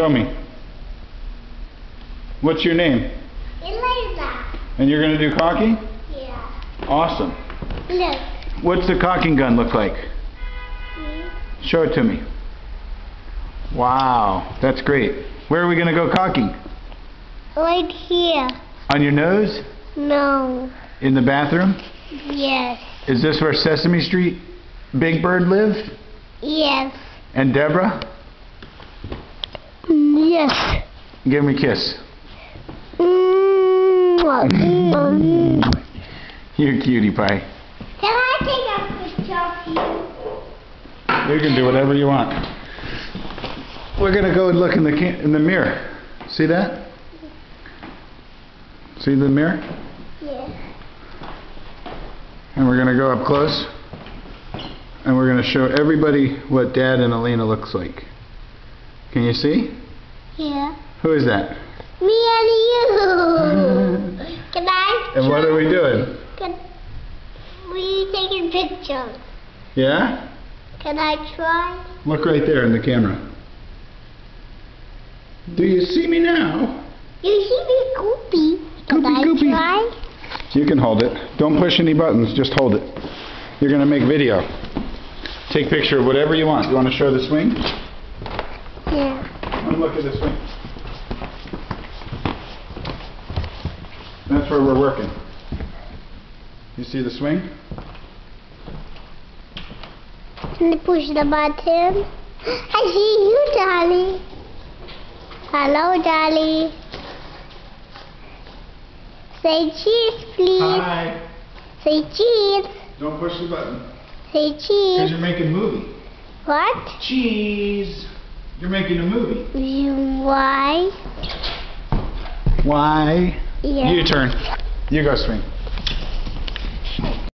Show me. What's your name? Elena. And you're going to do caulking? Yeah. Awesome. Look. What's the caulking gun look like? Show it to me. Wow, that's great. Where are we going to go caulking? Right here. On your nose? No. In the bathroom? Yes. Is this where Sesame Street Big Bird lived? Yes. And Deborah? Yes. Give me a kiss. You cutie pie. Can I take a picture of you? You can do whatever you want. We're gonna go and look in the mirror. See that? See the mirror? Yes. And we're gonna go up close. And we're gonna show everybody what Dad and Elena looks like. Can you see? Yeah. Who is that? Me and you. Can I? And what are we doing? Can we taking pictures? Yeah? Can I try? Look right there in the camera. Do you see me now? You see me, Goopy. Can I Goopy. try? You can hold it. Don't push any buttons, just hold it. You're gonna make video. Take a picture of whatever you want. You want to show the swing? Yeah. Come look at the swing. That's where we're working. You see the swing? Can you push the button? I see you, Dolly. Hello, Dolly. Say cheese, please. Hi. Say cheese. Don't push the button. Say Because cheese. you're making a movie. What? Cheese. You're making a movie. Why? Why? Yeah. You turn. You go swing.